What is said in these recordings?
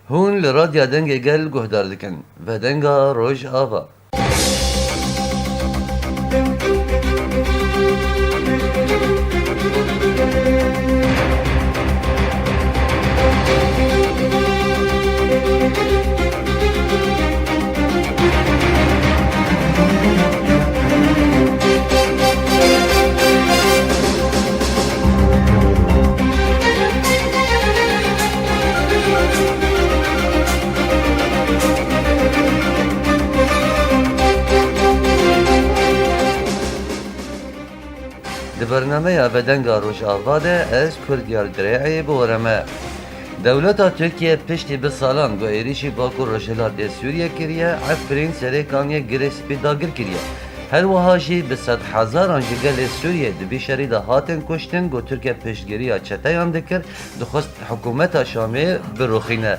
هون لراديا دنگه گل گهدار دکن و دنگا روش آوا. برنامه بدنگا روش آواده از کردیار درعی بورمه. دولت ترکیه پشتی به سالان گو ایریشی باکو رجلات سوریه کریه عفرین سریکانی گریسپی داگر کریه. هر وهاجی به 100,000 جگل سوریه دبی شرید هاتن کشتن گو ترکیه پشتگیری چتایان دکر دخست حکومت شامی بروخینه.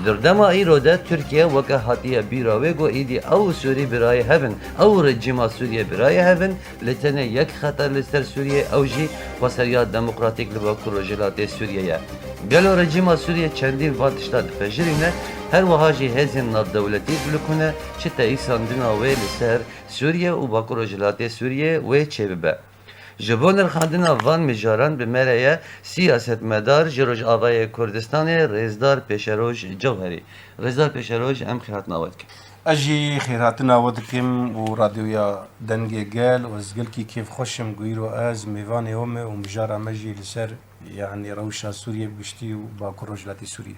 دردما ایروده ترکیه وکه هاتیه بیراوی گو ایدی او سوری برای هفن او رجیما سوریه برای هفن لتنه یک خطر لستر سوریه او جی وسریات دموکراتیک لباکو رجلات سوریه. گلو رژیم سوریه چندین واتشتا دفجرینه هر وهاجی هزین ناف دولتی بلکونه چه تایسان دناوی لسر سوریه و باکو رجلات سوریه و چه ببه. جوانر خاندنا وان مجاران به مرایه سیاست مدار جروج آوای کردستان رزدار پیشروش جوهری. رزدار پیشروش ام خیرات نواد که. اجي خيراتنا ودكم وراديويا دنجي قال وزقلكي كيف خوشم قويرو از ميفاني هم ومجارة مجي لسر يعني روشا سوريا بشتي وباكو رجلاتي سوريا.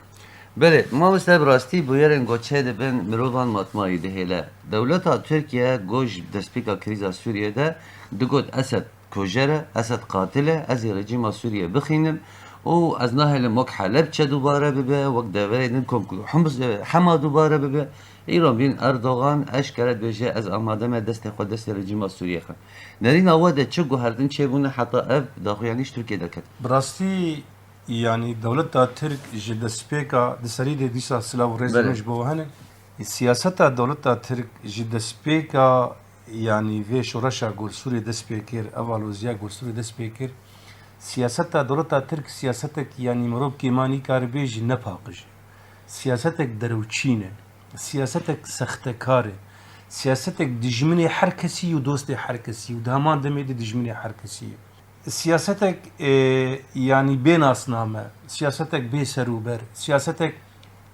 بله ما مستب راستی بویرن گوچه دبن مروان مطمئی دهیله. دولت ترکیه گوش دستپیکا کریزا سوریه ده دگود اسد کجره اسد قاتله از رژیم سوریه بخینم و از نهل مک حلب چه دوباره ببه وقت دوره نکم که حما دوباره ببه ایران بین اردوغان اشکرت بشه از آماده من دست خود دست رژیم سوریه خن نرین آواده چه گوهردن چه بونه حتی اف داخلیش ترکیه دکت براستی يعني دولتها ترك جد سبيكا دسريد ديسا سلاو رئيس مش بوهنه سياستها دولتها ترك جد سبيكا يعني في شورشا قول سوري دسبيكير أفالوزيا قول سوري دسبيكير سياستها دولتها ترك سياستك يعني مروب كيماني كاربيج نفاقج سياستك دروتشينه سياستك سختكاره سياستك دجمني حركسي ودوستي حركسي ودهمان دميدي دجمني حركسي سياستك يعني بين أصنامه سياستك بسروبر سياستك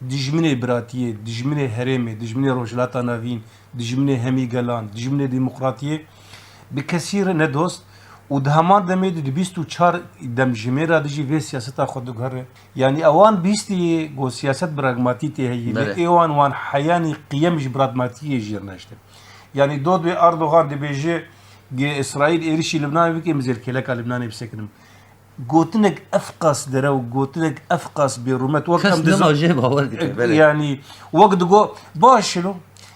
دجمني براتية دجمني هرمي دجمني روجلاتا نافين دجمني همي جلان دجمني ديمقراطية بكثير ندوست ودهمان دميد دبيستو چار دم جميرا دجي في سياستا خود غره يعني اوان بيستي جو سياست براغماتيتي هي ايوان وان حياني قيم براغماتيه جيرناشت يعني دود بي اردوغان دي بيجي اسرائيل ايرشي لبنان بكي مزل كلك لبنان بسكنم قوتنك افقس درو قوتنك افقس برومات وقت يعني وقت جو باشلو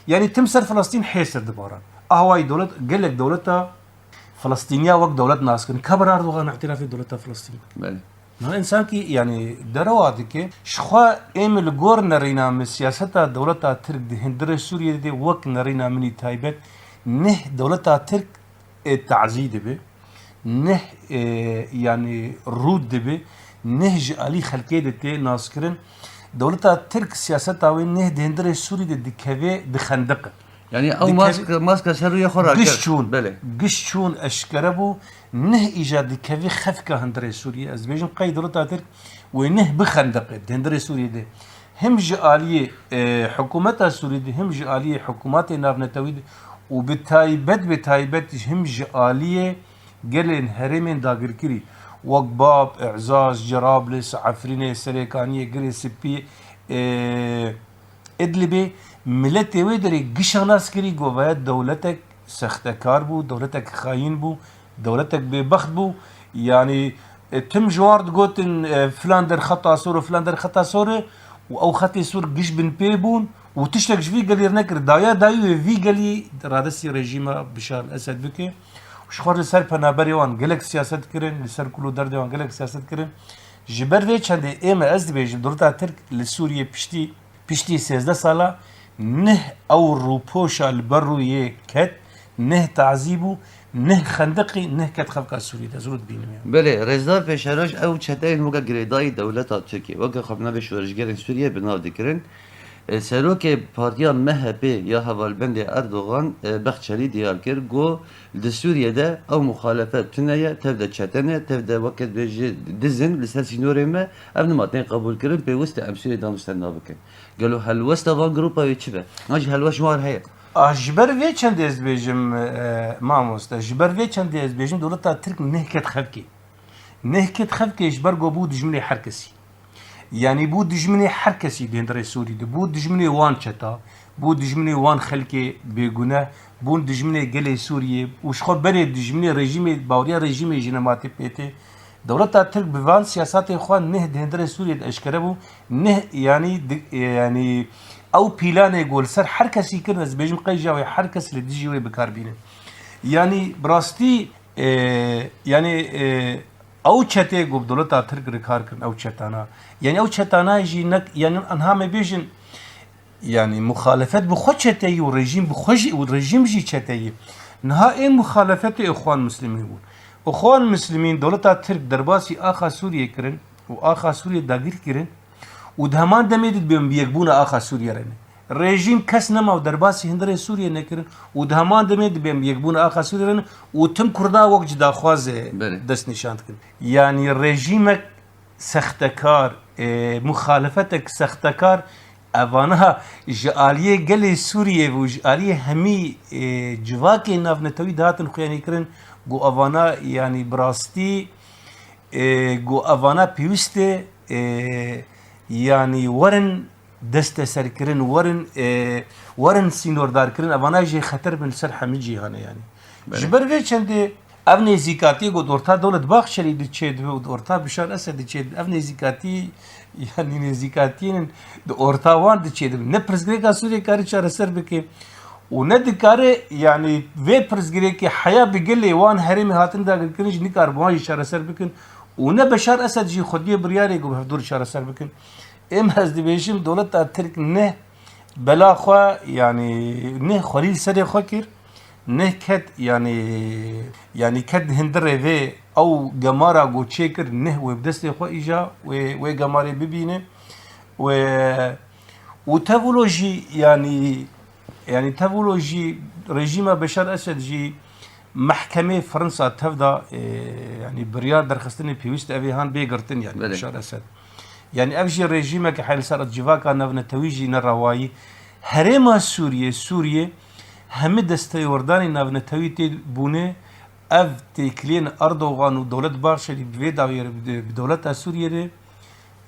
يعني تمسر فلسطين حيسر دباران اهواي دولت قال لك دولتها فلسطينية وقت دولة ناسكن كبر أردوغان اعتراف دولة فلسطين. بله. ما إنسان كي يعني درواتي كي شخوا إيمل جور نرينا من سياستها دولة ترك دي هندرة سوريا دي وقت نرينا مني تايبت نه دولة ترك التعزيد به نه يعني رود به نه جالي خلقية دي ناسكرن دولة ترك سياستها وين نه دي هندرة سوريا دي كافي بخندقة. يعني او ماسك شرويه خورا قشتون بله قشتون اشكربو نه ايجاد كافي خفكه هندري سوريا از بيجن قيد دولتا ترك ونه بخندق هندري سوريا دي هم جاليه حكومتها سوريا دي هم جاليه حكومات نافنتويد وبتايبت هم جاليه قلن هرمين داغركري وقباب اعزاز جرابلس عفرينه سريكانيه قري سبي ادلبي ملتي ويدري قشناس كري قوات دولتك سختكار بو دولتك خاين بو دولتك ببخت بو يعني تم جوارد قوتن فلاندر خطا سور فلاندر خطا سور او خطي سور قش بن بيبون وتشتك في قالي نكر دايا دايو في قالي رادسي رجيم بشار الاسد بكي وشخور لسر پنابري وان قالك سياست كرن لسر كلو درد وان قالك سياست كرن جبر في چند ايما از بيج دولتا ترك لسوريا پشتي 13 سالا نه او روپوشا البرويه كت نه تعذيبو نه خندقی نه کت خفقا سوریه ده زرود بینم يعني. بله رزدار پیشروش او چتاین موقع گریدای دولت ترکیه وقت خبنا به شورشگرین سوریه بناو دکرن سروک پارتیا MHP یا هوالبند اردوغان بخچلی دیار کرد گو د سوریه ده او مخالفت تنیه تبدا چتنه تبدا وقت بجی دزن لسر سینوره ما ابن ماتن قبول کردن به وسط ام سوریه دانستن نابکن قالوا هالوسط وان جروبا يتشبه ناجي هالوش مار هي جبر وی چند از بیجم ماموستا جبر وی چند از بیجم دولت ترک نهکت خبکی نهکت خبکی جبر گو بود جمله هر کسی يعني بود دجمني هر کسی دهندر سوری ده بود دجمني وان چتا بود دجمني وان خلق بگونه بود دجمني گل سوریه وش خو بره دجمني رژیم باوریا رژیم جنماتی پیته دولت ترک بوان سیاست خو نه دهندر سوریه اشکره بو نه يعني او پیلان گل سر هر کسی کرد از بیجم قیجا و هر کس لدیجی و بکار بینه يعني براستی يعني او چته گوب دولت ترک رکار کن او چتانا يعني او چتانا جي نك يعني انها ما بيجن يعني مخالفت بخو چته و رژیم بخوش و رژیم جي چته نها این مخالفت اخوان مسلمین بود اخوان مسلمین دولت ترک درباسی آخا سوریه کرن و آخا سوریه داگیر کرن و دهمان دمید بیم بیگبون آخا سوریه رنه رژیم کس نما و درباسی هندره سوریه نکرن و دهمان دمید بیم یکبون آخا سوریه رنه و تم کردا وقت جدا خواز دست نشاند کن یعنی رژیمک سختکار مخالفتک سختکار اوانها جالیه گل سوریه و جالیه همی جواکی ناف نتوی دهاتن خویانی کرن گو اوانا یعنی براستی گو اوانا پیوسته يعني ورن دست سر كرن ورن سينوردار كرن اوانا جي خطر من سر حميجي هانا يعني جبر في چند افني زيكاتي قد ورتا دولت باخ شريد تشيد ورتا بشار اسد تشيد افني زيكاتي يعني نزيكاتين ورتا وان تشيد نه پرزگريكا سوري كاري چار سر بك و نه دكاره يعني في پرزگريكي حياه بگلي وان هرم هاتن دا كرنج نكار بوان چار سر بكن و نه بشار اسد جي خودي برياري گو هدور چار سر بكن ام از دیویشم دولت ترک نه بلا خوا يعني نه خلیل سر خوا کر نه کد يعني کد هندر و او جمارا گو چیکر نه و بدست خوا ایجا و جماری ببینه و تولوژی يعني تولوژی رژیم بشار اسد جی محکمه فرنسا تفدا يعني بريار درخستني بيوست ابي هان بيغرتن يعني بشار اسد يعني افجي رژیمك حال صارت جواكا نفنا تويجي نرواي هرما سوريا هم دستي ورداني نفنا تويتي بونه اف تكلين اردوغان ودولت باشلي بفيدا بدولت سوريا دي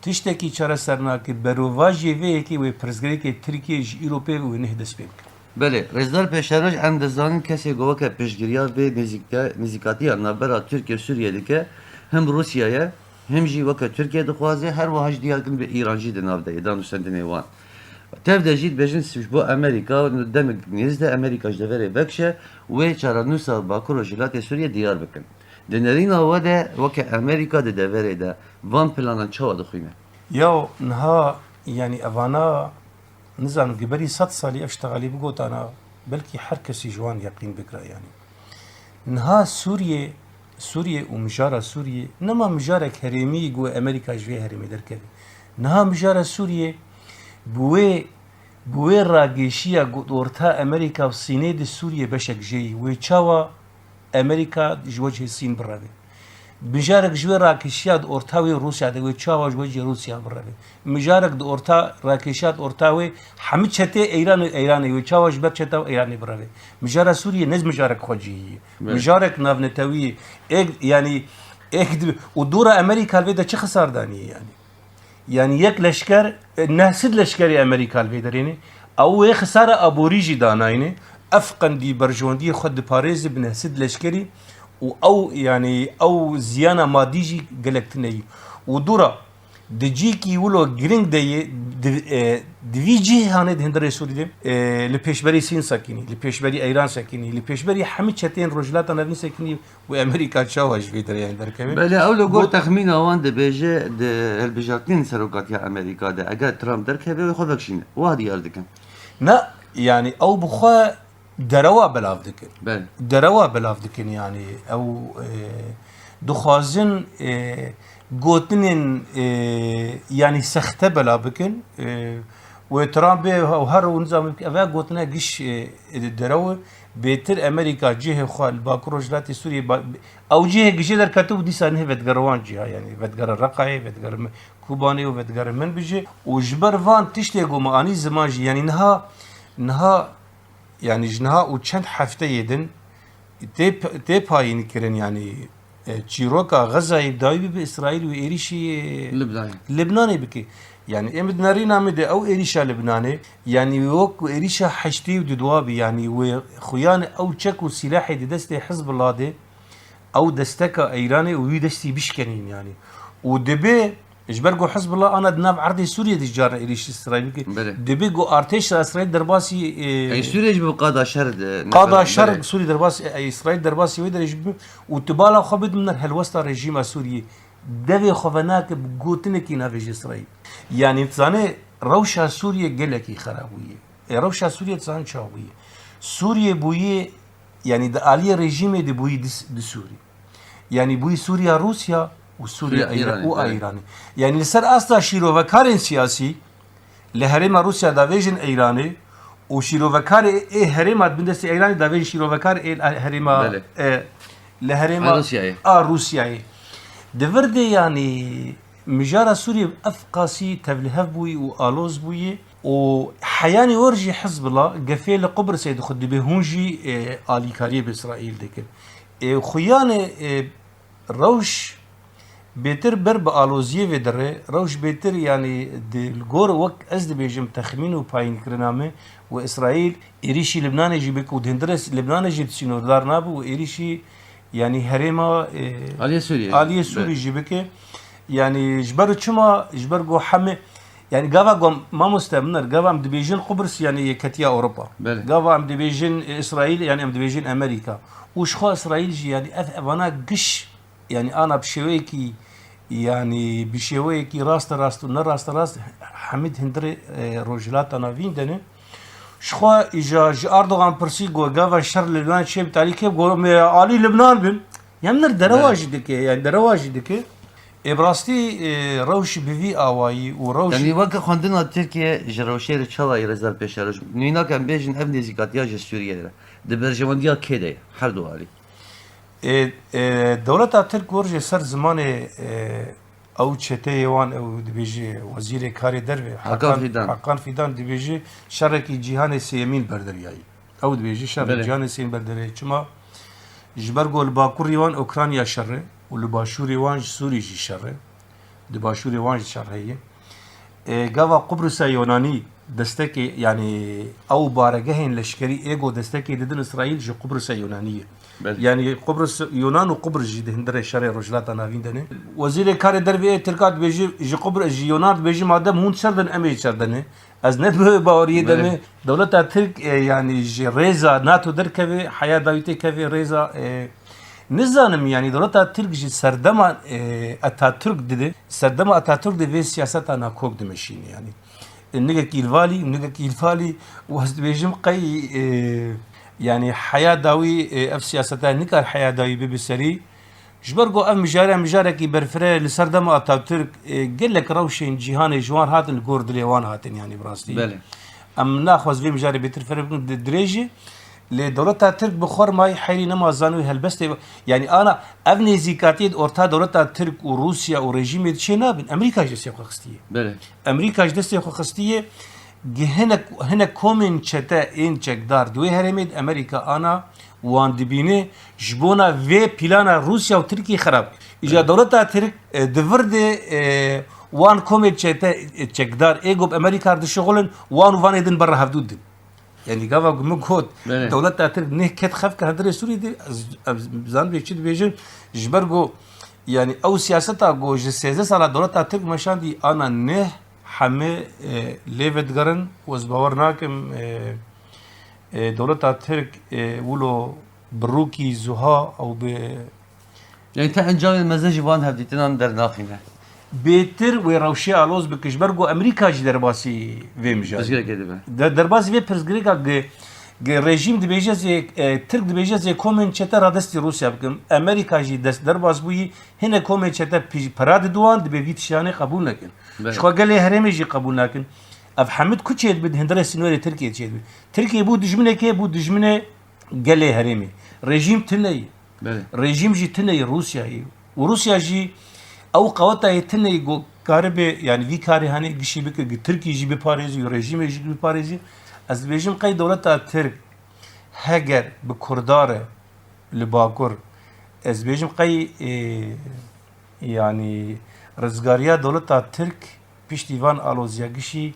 تشتكي چرا سرنا كي برواجي ويكي و پرزگريكي تركيا ج اوروبي و نه دسبك بله رزدار پیشروش اندزان کسی گوه که پیشگیریا و نزیکاتی نابرا ترکیه سوریه دیگه هم روسیه هم جی وقت ترکیه دخوازه هر واحد دیار کن به ایران جی دناو ده دانو سنتنی وان تفده جید بجن سوش بو امریکا و دمک نیزده امریکا جدوره بکشه و چارانوسا باکور و جلات سوریه دیار بکن دنرین آوا ده وقت امریکا ده دوره ده وان پلانان چاوا دخوینه يو نها يعني اوانا نزانو قبلي 100 سالي اشتغالي بقوت انا بلكي حركسي جوان يقين بكرا يعني نها سوريا ومجارة سوريا نما مجارة هرمي جو امريكا جوي هرمي دركبي نها مجارة سوريا بوي راگيشيا قدورتا امريكا وصيني دي سوريا بشك جي ويچاوا امريكا جوجه الصين برابي مجارك جوي راكيشيا اورتاوي روسيا دي ويچاوا جوجه روسيا برابي مجارك دو اورتا راكيشات اورتاوي حمد چته ايران ويچاوا جبر چته ايران برابي مجارة سوريا نز مجارك خوجي مجارك نافنتاوي يعني ودورة امريكا الفيدا چه خسارداني يعني يك لشكر ناسد لشكري امريكا الفيدريني او خساره ابوريجي دانايني افقن دي برجوندي خد باريز بناسد لشكري او يعني او زيانه ماديجي قلقتني ودورا دجيكي ولو جرينج دي جي هانه هندري سوري لبيشبري سين ساكيني لبيشبري ايران ساكيني لبيشبري حمد شتين رجلات نبني ساكيني وامريكا تشاوج في دريان دركبي بله اولو گو تخمین آوان ده بیجه ده البجاتین سروکاتی امریکا ده اگر ترامپ درکبه خود بکشینه وادی یاردکن لا يعني او بخوا دروا بلاف دکن بله دروا بلاف دکن یعنی او دخوازن گوتنین یعنی سخته بلا بکن و ترامپ و هر نظام اوه گوتنه گش دروا بهتر امریکا جهه خال باکروجلات سوریه او جهه گشه در کتب دیسا نه ودگروان جهه یعنی ودگر رقای ودگر کوبانی و ودگر من بجه و جبر وان تشتی گو مانی زمانجی یعنی نها yani jnaha û çend hefte yedin tê payînî kirin yani çîroka Xezayê dawî bi İsraîl û êrişî Libnanê bike. Yani em di nerîna me de ew êrîşa Libnanê yani wek ku êrîşa heştê û di duwabî yani wê xuyan ew çek û silahê di destê Hizbullah de ew desteka Îranê û wî destî bişkenîn yani. û dibe ji ber got Hizbullah ana di nav erdê Sûriyê de cara êrişî İsraîl bike. Dibe got artêşa İsraîl derbasî Sûriye ji bo qada şer qada şer Sûrî derbasî İsraîl derbasî wê de ji û tu bala xwe bidin helwesta rejîma Sûriyê devê xwe venake bi gotinekî navê ji İsraîl. Yani zane rewşa Sûriye gelekî xerab bûye. Rewşa Sûriye zan çaw bûye. Sûriye bûye yani di aliyê rejîmê de bûye di Sûrî. Yani bûye Sûriya Rusya û Sûriya Îranê. Yani li ser asta şîrovekarên siyasî li herêma Rusya da vêjin Îranê û şîrovekarê ê herêma bin destê Îranê da vêjin şîrovekar ê herêma li herêma Rusyayê. Di vir de yani mijara Sûriye ev qasî tevlihev bûye û aloz bûye û heyanê wer jî Hizbullah gefê li Qubrusê dixwe dibe hûn jî alîkariyê bi İsraîl dikin. Xuyanê rewş bêtir ber bi aloziyê vê dire rewş bêtir yani di gor wek ez dibêjim texmîn û payînkirina me û İsraîl êrişî Libnanê jî bike û di hindir Libnanê jî sînordar nabe û êrişî yani herêma Aliyê Sûrî jî bike. Yani ji ber çima ji ber got hemê yani gava got mamoste min gava em dibêjin Qubrus yani yeketiya Ewropa. Gava em dibêjin İsraîl yani em dibêjin Amerîka. û ji xwe İsraîl jî yani ev evana giş yani ana bi şêweyekî yani bi şêweyekî rast û ne rast hemî hindirê rojhilata navîn dene. Ji xwe îja ji Erdogan pirsî got gava şer li Libnan çê bi talî kев got me alî Libnan bin. Yani mir derewa jî dike yani derewa jî dike. Ebrastî rewş bi vî awayî û rewş yani weke xwendina Tirkiye ji rewşê çawa rêzer pêşeroj nînakem bêjin ev nêzîkatiya ji Sûriyê de di berjevandiya kê de ye her du alî. Dewleta Tirk wer ji ser zimanê ew çeteyê wan ew dibêje wezîrê karê derve Hakan Fidan dibêje şerekî cîhanê sêyemîn berderyayî. Ew dibêje şerek cîhanê sêyemîn berderyayî çima ji ber got li bakurî wan Ukrayna şerre û li başûrê wan ji Sûrî jî şerre di başûrê wan jî şer heye. Gava Qubrusa Yunanî destekê yani ew baregehên leşkerî ê got destekê didin İsraîl ji Qubrusa Yunanî. Yani Qubrus Yunan û Qubrus jî di hindirê şerê rojhilata navîn dene. Wezîrê karê derve Tirka dibêje ji Qubrus ji Yunan dibêje madem hûn çer din em ê çer dine. Ez ne bi baweriyê deme dewleta Tirk yani ji rêza NATO derkeve heya dawî tê keve rêza nizanim yani dewleta Tirk ji serdema Atatürk dide serdema Atatürk de vê siyaseta nakok dimeşîne yani. Nigek îlvalî û ez dibêjim qey yani heya dawî ev siyaseta nikar heya dawî bibe serî ji ber got ev mijarekî berfireh li ser dema Atatürk gelek rewşên cîhanê ji wan hatin li gor dilê wan hatin yani bi rastî. Em naxwaz vê mijarê bêtir ferê bikin dirêjî lê dewleta Tirk bi xwe mayî heyrî nema zanû helbestê yani ana ev nêzîkatiyê orta dewleta Tirk û Rusya û rejîmê çê nabin Amerîka ji destê xwe xistiye. Amerîka ji destê xwe xistiye hinek komên çete ên çekdar di wê herêmê de Amerîka ana wan dibîne ji bona vê plana Rusya û Tirkiye xerab. Îja dewleta Tirk di vir de wan komên çete çekdar ê got Amerîka dişixulin wan û vanê din berra hevdû din. Yani gava min got dewleta Tirk neh ket xev kir hindirê Sûriyê de zan bê çi dibêjin ji ber got yani ew siyaseta got ji 13 sala dewleta Tirk meşandî ana neh hemê lê vedigerin wez bawer nakim dewleta Tirk wilo birûkî zuha ew bi yani te encamê meze ji van hevdîtinan dernaxîne. Bêtir wê rewşê aloz bike ji ber got Amerîka jî derbasî vê mijarê. Pirsgirêkê dibe. Derbasî vê pirsgirêka رژیم دبیجه زی ترک دبیجه زی کومن چته را دستی روسیا بکن امریکا جی دست در باز بوی هنه کومن چته پراد دوان دبی ویت شانه قبول نکن شخوا گله هرمی جی قبول نکن اف حمد کوچید بد هندره سنوری ترکیه چید ترکیه بود دجمنه که بود دجمنه گله هرمی رژیم تنه رژیم جی تنه روسیایی و روسیا جی او قوتا تنه گو کاربه یعنی وی کاری هنه گشی بکه ترکی جی بپارێزی و رژیم جی بپارێزی از بیجم قی دولت ترک هگر به کرداره لباکر از بیجم قی یعنی رزگاریا دولت ترک پیشتیوان آلوزیاگشی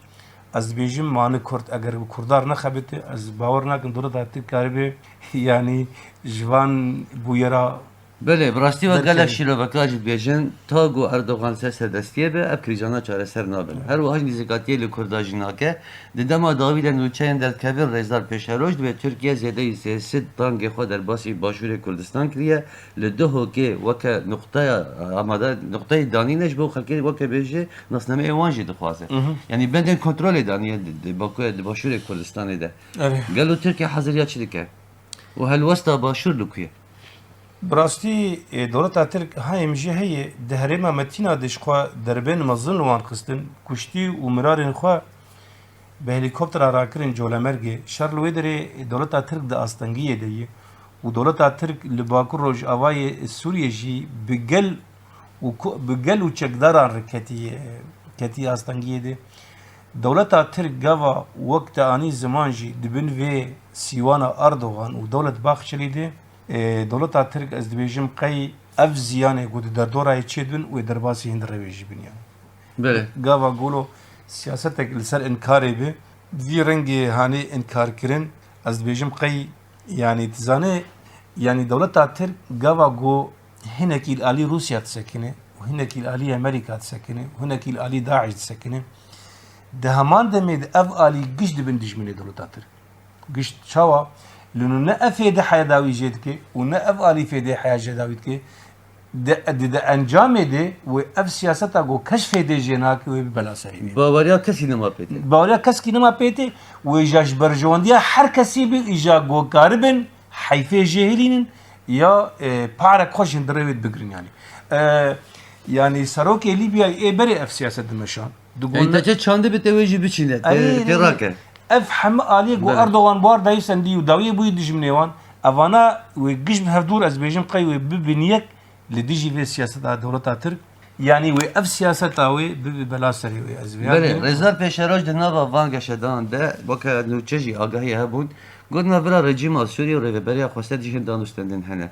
از بیجم معنی کرد اگر به کردار نخبته از باور نکن دولت ترک کاربه یعنی جوان بویرا بله براستی و گلک شیلو بکاجی بیجن تا گو اردوغان سر دستیه به اپ کریجانا چاره سر نابن هر وحش نزدیکاتی لکرداجی ناکه دیدم داوید نوچین در کبیر رزدار پیشروش به ترکیه زیاده سیاست دانگ خود در باسی باشور کردستان کریه لده که وک نقطه آماده نقطه دانینش به خلکی وک بیجه نصنامه ایوانجی دخوازه یعنی بندن کنترل دانیه باشور کردستان ده قالوا ترکیه حاضر یا چی که و هل وسط باشور لکیه براستی دولت ترک های مجه هی دهرما متینا دشخوا دربین مزن وان خستن کشتی و مرارن خوا به هلیکوپتر راکرین جولمرگی شارلوی دره دولت ترک د استنگیه دی و دولت ترک لباکر روج اوای سوریه جی بگل و چکداران کتی استنگیه دی دولت ترک گوا وقت آنی زمان جی دبن و سیوانا اردوغان و دولت باخچلی دی دولت ترک از دبیجم قی اف زیانه گود در دورای چیدن و در باسی هند رویجی بنیان بله گاوا گولو سیاست لسر انکاری به دی رنگ هانی انکار کرن از دبیجم قی یعنی تزانه یعنی دولت ترک گاوا گو هنکیل آلی روسیا تسکنه و هنکیل آلی امریکا تسکنه و هنکیل آلی داعش تسکنه ده همان دمید اف آلی گشت دبن دجمنه دولت ترک گشت چاوا لأنه نه أفيد حياة داوي جدك ونا أفعالي فيد حياة جداويت كي ده أنجام ده وأف سياسته جو كشف ده جناك وبلا سري باوریا کسی نما پیده باوريا كس كي نما بيته ويجاش برجوانديا هر كسي بي إجا جو كاربن حيفي جاهلين يا بارك خوش اندرويت بگرين يعني سروك ليبيا إيه بري أف سياسة دمشان انت چه چانده به توجه بچینه تراکه اف حم آلیه گو اردوغان بار دایی سندی و داویه بوی دجمنیوان اوانا و گشت هفدور از بیجم قی و ببینیک لدیجی و سیاست دولت ترک یعنی و اف سیاست آوی بلا سری و از بیان بله رزار پیشراج ده نوا وانگا شدان ده وکا نوچجی آگاهی هبود گودنا برا رژیم سوریه و ریبریا خواسته دیشن دانستندن هنه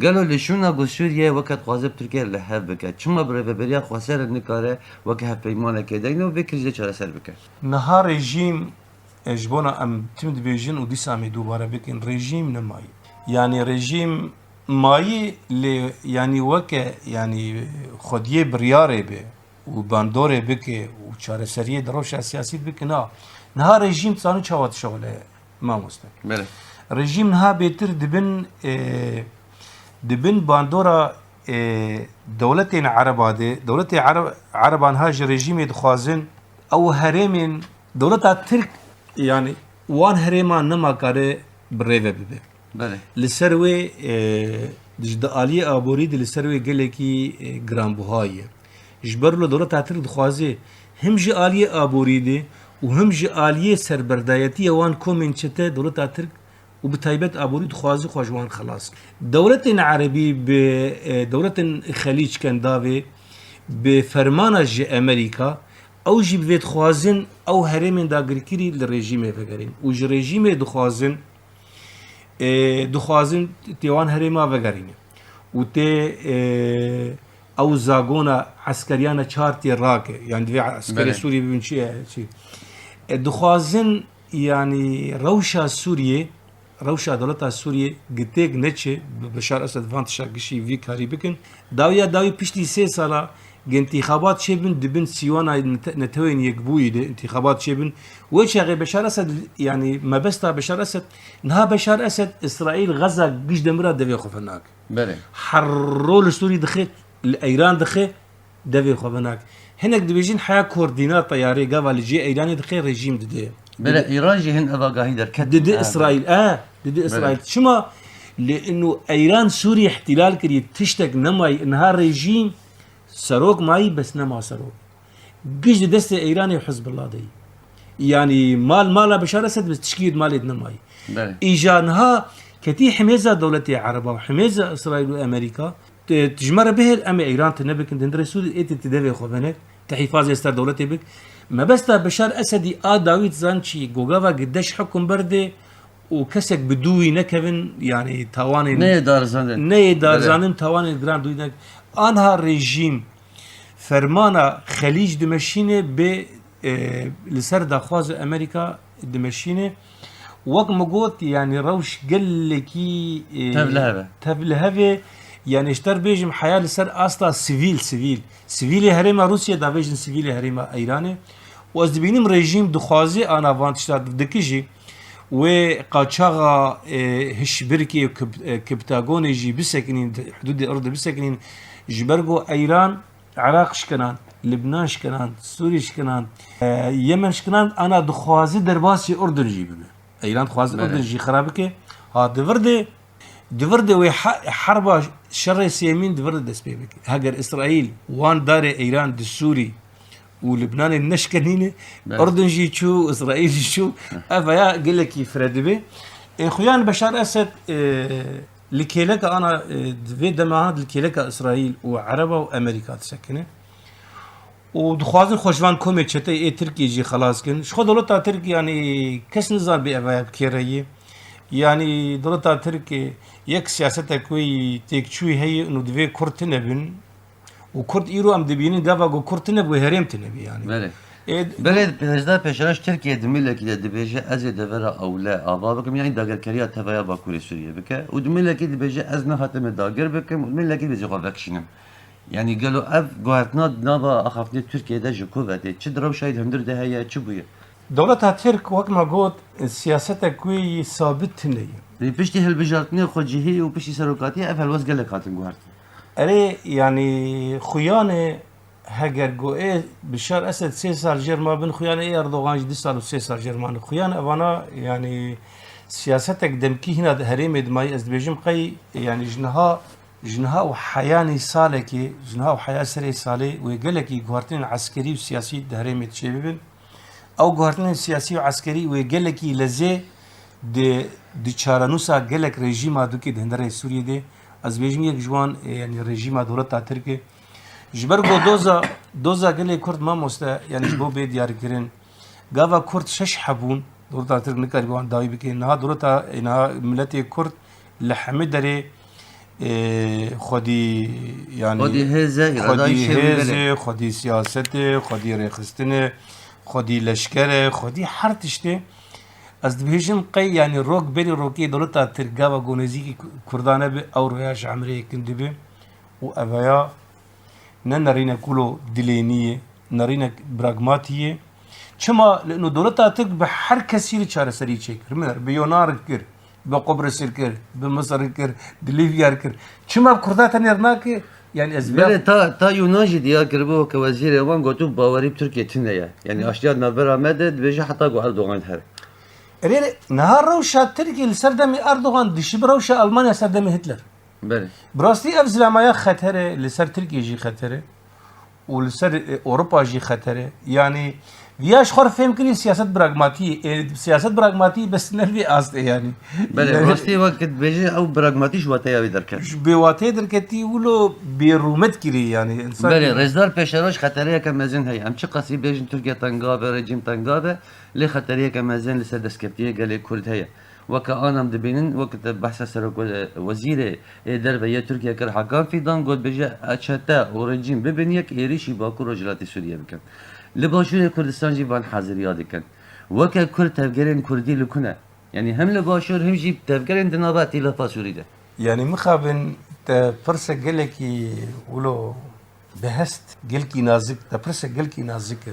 قالوا لشونا قو سوريا وقت قاذب تركيا لحب بك شما بريبريا خسر النكاره وكه بيمانه كدين وبكريزه چاره سر بك نهار رژیم اجبونا ام تمد بیجن و دیسامی دوباره بکن رژیم نمایی یعنی رژیم مایی یعنی وکه یعنی خودیه بریاره به و باندوره بکه و چاره سریه دروش سیاسی بکه نه رژیم تانو چاوت شغله ما مستم بله رژیم نه بهتر دبن باندورا دولت عرباده دولت عربان هاج رژیم دخوازن او هرمین دولت ترک yani وان هرما نما کاره بریوه ببه بله لسروی دجد آلی آبوری دل سروی گله کی گرام بوهایه جبرلو دولت تاتر دخوازه هم جی آلی آبوری ده و هم جی آلی سربردایتی وان کومن چته دولت تاتر و بتایبت آبوری دخوازه خواجوان خلاص دولت عربی به دولت خلیج کنداوه به فرمان جی امریکا او جی بوید خوازن او هرمین داگرکری لرژیمه بگرین و جی رژیمه دخوازن تیوان هرما بگرین و تی او زاگونا عسکریانا چارتی راکه یعنی دوی عسکری سوری ببین چی دخوازن یعنی روشا سوریه روشا دولتا سوریه گتیگ نچه بشار اسد وانتشا گشی وی کاری بکن داوی پشتی 3 سالا انتخابات شبن دبن سيوانا نتوين يقبوي ده انتخابات شبن وشغي بشار اسد يعني ما بس بشار اسد نها بشار اسد اسرائيل غزه قش دمرا دبي خوفناك بله حرول سوري دخي ايران دخي دبي خوفناك هناك دبيجين حياه كوردينات طياري قبل جي ايراني دخي رجيم ده بلا إيران جي هن أباقاهي در كت ضد اسرائيل ضد اسرائيل شما لانه ايران سوريا احتلال كري تشتك نماي انها ريجيم سروق ماي بس نما سروق قش دست ايراني وحزب الله دي يعني مالا بشار اسد بس تشكيل مال نماي بله ايجانها كتي حميزه دولة عربة وحميزه اسرائيل وامريكا تجمر به اما ايران تنبك اندر سوري ايت تدفي خوفنك تحفاظ يستر دولتي بك ما بس بشار اسدي داويد زانشي جوجافا قديش حكم برده وكسك بدوي نكفن يعني تواني نه دار زندن نه دار زانم تواني جراند دوي نك انها ريجيم فرمانا خليج دمشينه ب لسر دخواز امريكا دمشينه وقت مقوت يعني روش قلكي تبلهبه يعني اشتر بيجم حياه لسر اصلا سيفيل هرما روسيا دا بيجن سيفيل هرما ايراني واز بينم ريجيم دخوازي انا فانتشتات دكيجي و قاچاغا هشبركي كبتاغوني جي بسكنين حدود الارض بسكنين جبرغو ايران عراق شكنان لبنان شكنان سوريا شكنان يمن شكنان انا دخوازي درباسي اردن جي بي ايران خوازي اردن جي خرابك ها دفرد و حرب شر سيمين دفرد دسبيبك هاجر اسرائيل وان دار ايران دسوري ولبنان النشكنينه اردن جي شو اسرائيل جي شو افيا قال لك يفردبي خويان بشار اسد لكيلك انا في دمعات لكيلك اسرائيل وعربه وامريكا تسكنه ودخوازن خوشوان كومي تشتي اي تركي جي خلاص كن شو دولتا تركي يعني كس نظام بافيا بكيريه يعني دولتا تركي يك سياسته كوي تكشوي هي انه دفي كورتنا بن وكرد ايرو ام دبيني دافا جو كورتنا بو هرم تنبي يعني بله هزار پیشرش ترکیه دمیله که دبیجه از دورا اولا آبا بکم یعنی داگرکریا تفایا باکوری سوریه بکه و دمیله که دبیجه از نه هاتم داگر بکم و دمیله که بیزی قابکشینم یعنی قالوا اف گوهرتنا نابا اخافنی ترکیه ده جکوبته چه درو شاید هندر ده هیا چه بویه دولتها ترك وقت ما قلت سياستها كوي ثابت نية بيشتي هالبجارتني خجيهي وبيشتي سروقاتي اف هالوز قال لك هاتن گوهرت اري يعني خيانه هجر جو ايه بشار اسد 3 سال جرما بن خيانه ايه اردوغان 2 سال و 3 سال جرمان خيانه انا يعني سياستك دمكي هنا هريم دماي ازبيجم قي يعني جنها وحياني سالكي جنها وحياه سري سالي ويقول لك جوهرتين عسكري وسياسي هريم تشيبن او جوهرتين سياسي وعسكري ويقول لك لزي دي چارانوسا قال لك ريجيم دوكي دهندره سوريا دي ازبيجم يك جوان يعني ريجيم دولت تركي جبرگو دوزا قال كرد ما مستا يعني جبو بي ديار كرين قاوا كرد شش حبون دولتا ترك نكار جوان داوي بكي انها دولتا انها ملتي كرد لحمدري خودي يعني خودي هزه خودي سياسته خودي ريخستنه خودي لشكره خودي حرتشته از دبيجم قي يعني روك بيري روكي دولتا ترقاوا جونزي كردانه بي او رياش عمري كندبي وافيا نرينا كله دلينيه نرينا براغماتيه كما لانه دولتها تك بحر كثير شار سري شكر من بيونار كر بقبرص كر بمصر كر دليفيا كر كما كردات نرناك يعني اسباب بله تا يوناجي ديا كربو كوزير وان قلتو باوري بتركيا تنيا يعني اشياء نبرا مدد بيجي حتى قو اردوغان هر ريل نهار روشا تركي لسردمي اردوغان دشي بروشا المانيا سردمي هتلر بله براستي افزلامايا خطره لسر تركيا جي خطره ولسر اوروبا جي خطره يعني وياش خور فهم كري سياسه براغماتي بس نلوي است يعني بله براستي وقت بيجي او براغماتيش واتيا بدركه بواتي دركتي ولو بيرومت كري يعني انسان بله رزدار پیشروش خطریه که مزن هي ام چه قصي بيجن تركيا تنقابه رجيم تنقابه لي خطریه که مزن لسر دسكبتيه قال كرد هي وكأنم دبينن وقت بحث سرق وزير دربية تركيا كر حكام في دان قد بجا أشتا ورجيم ببنيك إيريشي باكو رجلات سوريا بكن لباشور كردستان جيبان حاضريات كن وكا كرد تفكرين كردي لكنا يعني هم لباشور هم جيب تفكرين دنابات لفا سوري ده يعني مخابن تفرسك قالكي ولو بهست قالكي نازك تفرسك قالكي نازكر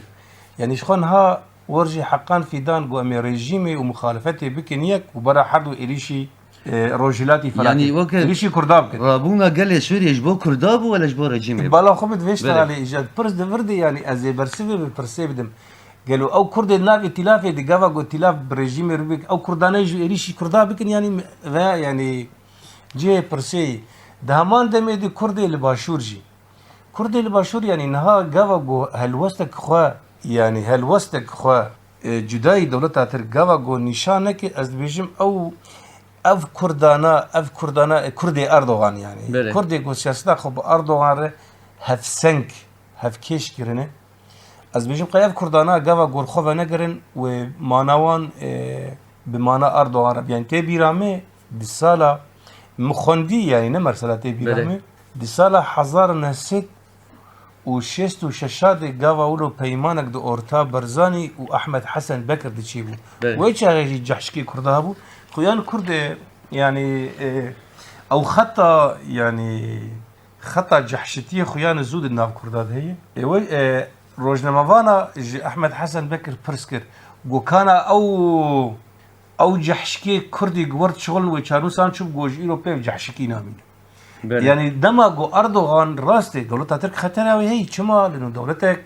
يعني شخونها ورجي حقان في دان قو امي ريجيمي ومخالفتي بكنيك وبرا حدو إليشي روجلاتي فلاتي يعني وقت إليشي كرداب كده رابونا قال سوريا جبو كرداب ولا جبو رجيمي بالا خبت فيش على إيجاد برس دفردي يعني أزي برسيبي ببرسي بدم قالوا او كرد ناف ائتلاف دي قفا ائتلاف برجيم ربك او كردانه ريشي كردا بكن يعني يعني جي برسي دهمان دمي دي كرد اللي باشور جي كرد اللي باشور يعني نها قفا هلوستك خوا يعني هلوستك خوا جداي دولت اتر قفا نشانك از بيجم او اف كردانا كردي اردوغان يعني بله. كردي گو سیاست خب اردوغان ره هف سنك هف كيش كرنه از بيجم قياف كردانا قفا گور خوفا نگرن و مانوان بمانا اردوغان ره يعني تي بيرامي دي سالا مخندي يعني نمر سالا تي بيرامي دي سالا حزار نسيت و شست و ششاد قفا ولو بيمانك دو اورتا برزاني و احمد حسن بكر دي تشيبو بله. ويش هاي جحشكي كردها بو خويان كرد يعني او خطا يعني خطا جحشتيه خويان زود الناف كرداد هي روجنمافانا احمد حسن بكر برسكر جو كان او جحشكي كردي قورت شغل ويشارو سانشوف جوج اوروبي جحشكي نامين بله. يعني دماغ اردوغان راستي دولتها ترك خطرها هي كما لانه دولتك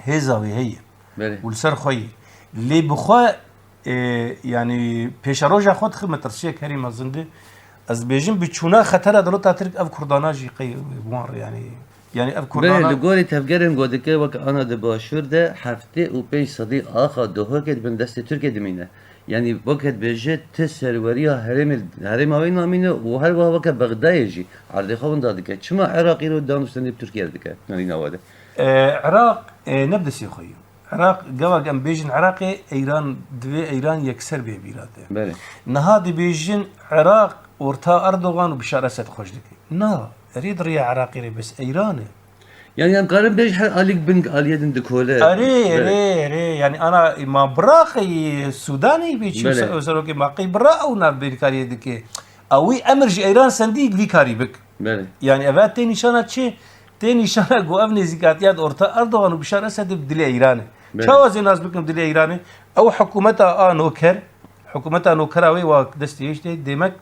هيزاوي هي بله. والسر خوي اللي بخوا يعني پیشروجا خود خدمت ترسيه كريم زنده از بيجين بچونا خطر دولت ترك اف كردانا جي قي وار يعني اف بله كردانا لگوری تفگرم گوده که وقت آنا ده باشور ده هفته و پنج صدیق آخا دوها کد بن دست ترکیه دمینه يعني وقت بيجي تسروريا هرم اوي نامينه و هر وقت بغداد جي عرض خوان دادك چما عراقي رو دانستني بتركيا دك يعني نواده عراق نبدا سي خوي عراق قوا ام بيجن عراقي ايران دوي ايران يكسر به بيراته بله نهاد بيجن عراق ورتا اردوغان وبشار اسد خوش دك نا اريد ريا عراقي بس ايراني يعني قارن بيج حال عليك بنك اليدن دكوله اري يعني انا ما براقي سوداني بيجي بله. سروكي ما قي برا او نا بيكاري دك اوي امرج ايران صنديق بيكاري بك بله يعني افات تي نشانه چه تي نشانه جو ابني زكاتيات اورتا اردوغان وبشار اسد بدل ايراني بله. شاوز الناس بكم دل ايراني او حكومتها نوكر حكومتها نوكراوي ودستيش دي ديمك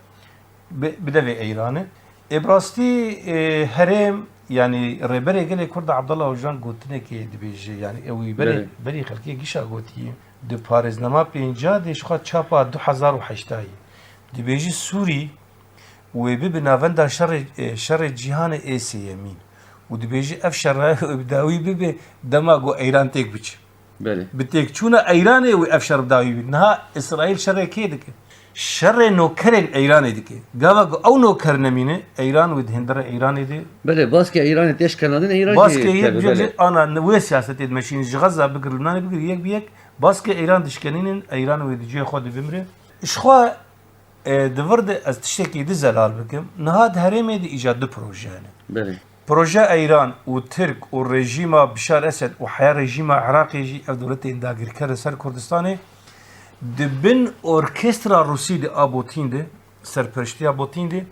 بدوي ايراني ابراستي هرم يعني ريبري قال كرد عبد الله وجان قوتني كي دبيجي يعني اوي بله. بري خلقي قشا قوتي دو باريز نما بينجا دي شخات چاپا 2008 دبيجي سوري وبيب نافندا شر جهان اسي يمين ودبيجي اف شر بداوي بيب دماغو ايران تيك بيچ بله بتيك چونا ايراني وافشر بداوي نها اسرائيل شر كيدك شر نوكر ايران ديك قاوا او نوكر نمينه ايران ود هندره ايران دي بله باسكي ايران تيش كنادن ايران باسكي انا نوي سياسه ماشين غزه بقر لبنان بقر يك بيك باسكي ايران دشكنين ايران ود جي خود بمره اشخوا دورد از تشتكي دي زلال بكم نهاد هرمي دي ايجاد بروجه بله بروجه ايران وترك والرجيم بشار اسد وحياه رجيم عراقي جي دولت انداغر كر سر كردستاني دبن اوركسترا روسي دي ابوتين دي سرپرشتي ابوتين دي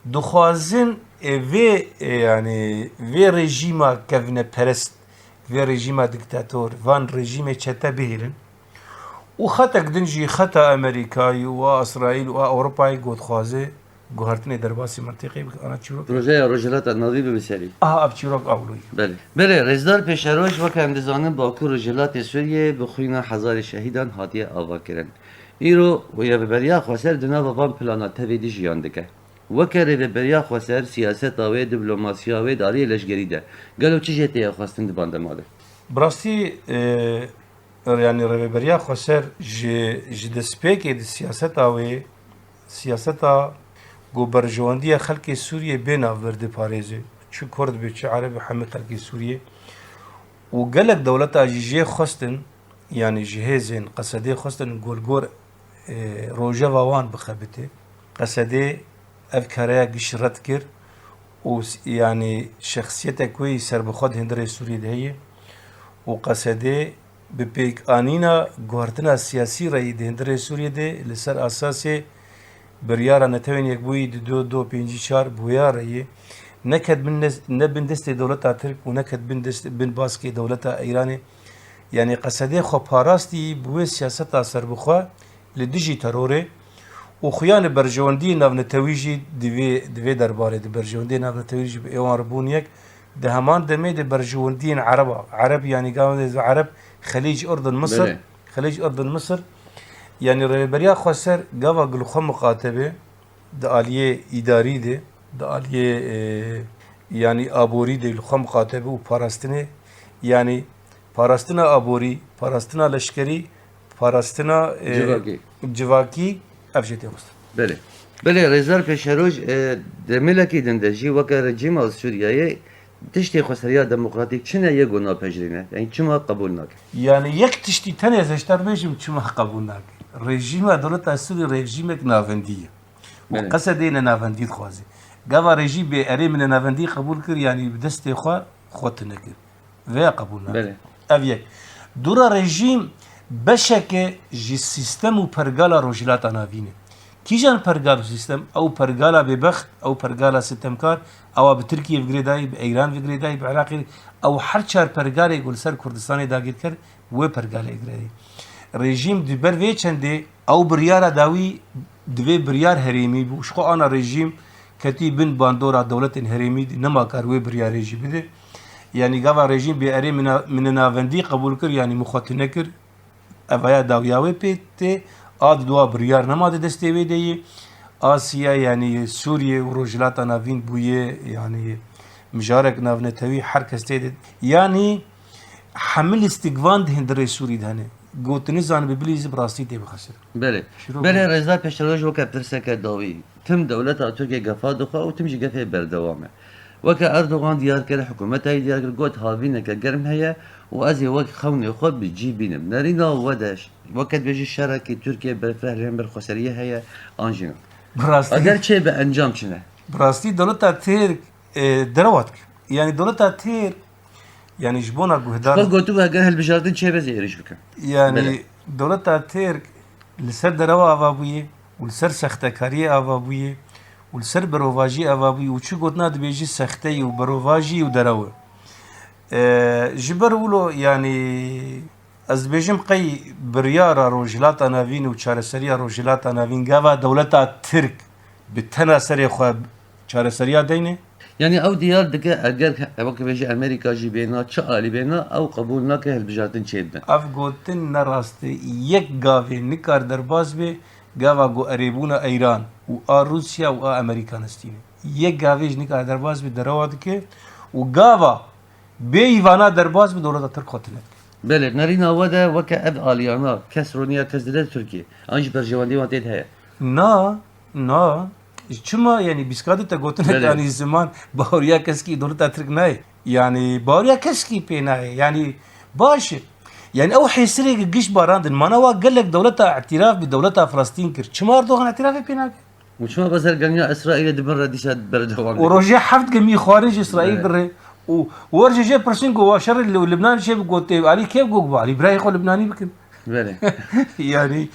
دخوازن في يعني في رجيم كفن برست في رجيم ديكتاتور فان رجيم چتا بهيرن وخطا دنجي خطا امريكاي واسرائيل واوروباي قد خوازه گوهرتنی درباسی منطقی انا چیروک پروژه رجلات نظیب بسری اب چیروک اولوی بله بله رزدار پیشروش و کندزانه باکو رجلات سوریه بخوینا هزار شهیدان هاتیه آوا کرن ایرو و یا ببریا خواسر دنا بابان پلانا تویدی جیان دکه وکره ببریا خواسر سیاست آوه دیپلماسی آوه داری لشگری ده گلو چی جهتی خواستن دبانده ماده براستی يعني ريبيريا خوسر جي دسبيك دي سياستا وي سياستا گو برجواندی خلق سوریه بین آورده پاريزه چه کرد به چه عرب همه خلق سوریه و گلک دولت آجیجه خواستن يعني جهازين قصدي خواستن گولگور روجا وان بخبته قصدي افكاريا قشرت كر و يعني شخصيته كوي سر بخود هندري سوري دهيه وقصدي ببيك آنينا گوهرتنا سياسي رأي هندري سوري ده لسر اساسي بريارا نتوين يكبوي دو بينجي شار بويا رأي نكد من نبن دست دولتا ترك ونكد بن باسكي دولتا ايراني يعني قصدي خو باراستي بوي سياستا سر بخوا لدجي تروري وخيان برجواندي ناف نتويجي دوي درباري دي برجواندي ناف نتويجي بإيوان ربونيك ده همان دمي دي برجواندين عرب يعني قاون عرب خلیج اردن مصر بله. خلیج اردن مصر يعني رهبريا خسر قوا قلخو مقاتبه د آلیه اداری ده د آلیه yani abori de خو مقاتبه و پاراستنه yani parastina abori parastina leşkeri parastina civaki evjete host. بله بله رزار پیشروج دملکی دندجی وکر رژیم از سوریه تشتی خسریا دموکراتیک چنه یه گناه پجرینه یعنی چما قبول نکه Yani yek tişti tane zeşter bejim çima kabul nake. Rejime devlet asuri rejimek navendiye. بله. و قصد این ناوندی خوازی. گاوا رژیم به اری من ناوندی قبول کر یعنی دست خوا خود نکر. و قبول نکر. بله. اویک. دورا رژیم بشکه جی سیستم و پرگالا روجلات ناوینه. کیجان پرگال سیستم او پرگالا ببخت او پرگالا ستمکار او به ترکیه بگریدای به ایران بگریدای به عراق او هر چهار پرگالی گل سر کردستان داگیر کر و پرگال اگریدای رژیم دی بر وی چنده او بریار داوی دوی بریار هریمی بو شخو آنا رژیم کتی بن باندورا دولت هریمی نما کار و بریار رژیم بده یعنی گاوا رژیم به اری من ناوندی قبول کر یعنی مخاطنه کر اویا داویاوی پیته آد دوا بریار نماده دسته ویده آسیا یعنی سوریه و روجلات ناوین بویه یعنی مجارک ناونتوی هر کس تیده یعنی حمل استقوان هندره سوری دهنه گوتنی زان ببلیز براستی تی بخسر بله بله رزار پیشروج وکر ترسک داوی تم دولت ترکیه گفاد خو او تم جگفه بردوامه وکر اردوغان دیار کرد حکومت های دیار کرد گوت هاوینه که گرم هیا و از وقت خونه خود بجی بینم نرینا ودش وقت بيجي شركة تركيا بالفعل بالخسرية هي أنجنا. أقل شيء بأنجام شنو؟ براستي دولتها تير دروات يعني دولتها تير يعني جبونا جهدار. قلت له أقل هالبجاردين شيء بس يريش بك. يعني دولتها تير لسر دروا أبابويه ولسر سختكارية أبابويه ولسر بروفاجي أبابويه وشو قلنا دبيجي سختي وبروفاجي ودروا. جبر ولو يعني از بیشم قی بریارا روجلات ناوین و چارسریا روجلات ناوین گاوا دولتا ترک به تنها سری خو چارسریا دینه يعني او ديار دقة اگر وقت بيجي امريكا جي بينا تشقالي بينا او قبول ناكه هالبجارتين شيبنا اف گوتن نراسته یک گاوی نکار درباز به گاوا گو اريبونا ایران و روسیا و امریکان استینه یک گاویج نکار درباز به درواد که و گاوا به ایوانا درباز به دولت ترک خاطنه بله نرينا ودا وكا اب اليانا كسرونيا كزدت تركيا انج برجواندي وانتيت هي نا چما yani biskade te gotine yani zaman Bağırya keski dolu Türk nay yani Bağırya keski penay yani baş yani o hisri giş barandın mana wa galek devleta اعتراف بدولتا فلسطين kir çma Erdoğan اعتراف penay وشما بزر قلنا اسرائيل دبر رديشات بردوان وروجي حفت جميع خارج اسرائيل بره ورجع جاي برسينكو وشر لبنان شيء بقولتي علي كيف جوجو علي براي خو لبناني بكن بله يعني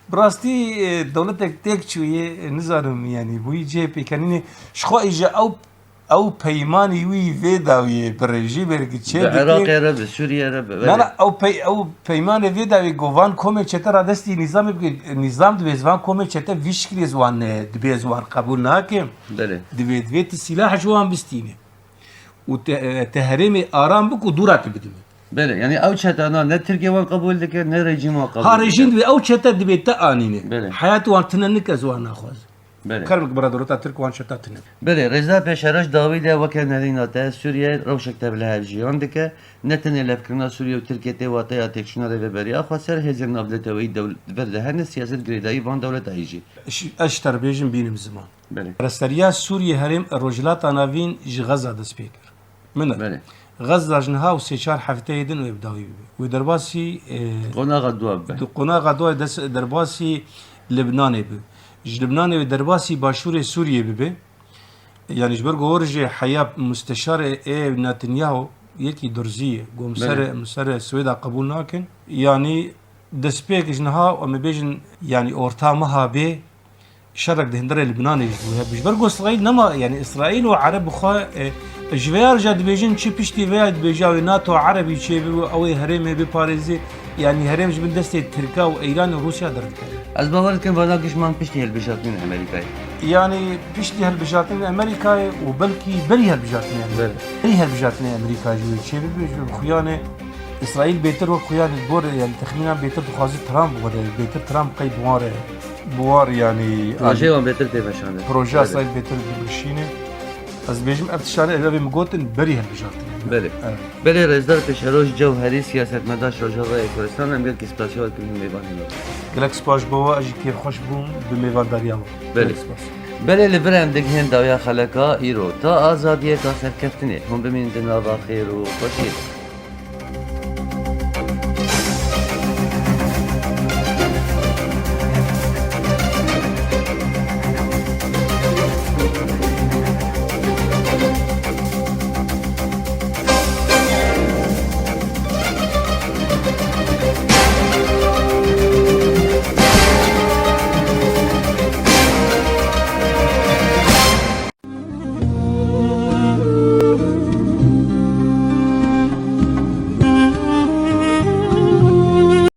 براستي دولتك تك شويه نظام يعني بوي جي بكنني شخو اجا او بيماني وي فيداوي برجي برك تشي العراق يا رب سوريا يا رب لا او بيماني فيداوي جوفان كومي تشترا دستي نظام دبيزوان كومي تشتا فيشكري زوان دبيزوان قبول ناكم بله دبيت السلاح جوان بستيني وتهريم آرام بكو دورات بدمي. بله يعني او شتانا نه تركيا وان قبول لك نه رجيم وان قبول ها رجيم دبي او شتا دبي تانينه. بله. حياته وان تننك ازوان اخوز. بله. كرمك برا دولتا ترك وان شتا تنن. بله رضا پیشرش داوود وكا نرينا تا سوريا روشك تبلها جيان دك نتن لفكرنا سوريا وتركيا تواطيا تكشنا ربريا خسر هزر نابلتوي دول بردهن سياسه غريداي وان دولت ايجي. اشتر بيجن بينم زمان. بله. رستريا سوريا هرم روجلات اناوين غزه دسبيكر. من بله. غزه جنها وسيشار حفتي يدن ويبداوي ودرباسي قنا غدواب قنا غدوه درباسي لبنان بي لبنان ودرباسي باشور سوريا بي يعني جبر جورجي حياه مستشار نتنياهو يكي درزي قوم سر السويدا قبول ناكن يعني دسبيك جنها وما بيجن يعني اورتا مها بي شرق دهندر لبنان يجبوها بجبر اسرائيل نما يعني اسرائيل وعرب خا جوار جاد بيجن شي بيشتي فياد بيجاوي ناتو عربي شي او هرم بباريزي يعني هرم جبن دست تركيا وايران وروسيا درك از باور كان فناكش مان بيشتي هالبجاتين امريكاي يعني بيشتي هالبجاتين امريكاي وبلكي بري هالبجاتين بله بري هالبجاتين امريكا جوي شي بيجو خيانه اسرائیل بهتر و خویان بور یعنی تخمینا بهتر دخوازی ترامپ بوده بهتر ترامپ قی بوار yani Proje van beter teveşandı. proje İsrail beter dibişine. Az bejim eftişane ele bir mugotin beri helbijartın. Beli. Beli rezdar peşeroş cevheri siyasetmedaş Rojava Kurdistan hem gelki spasiyal kimin meyvanı. Gelek spaş bova aji keyf hoş bum bi meyvandariyam. Beli. Beli li birem dighin dawya xalaka îro ta azadiye ta serkeftini. Hum bimînin di nava xêr û xweşiyê.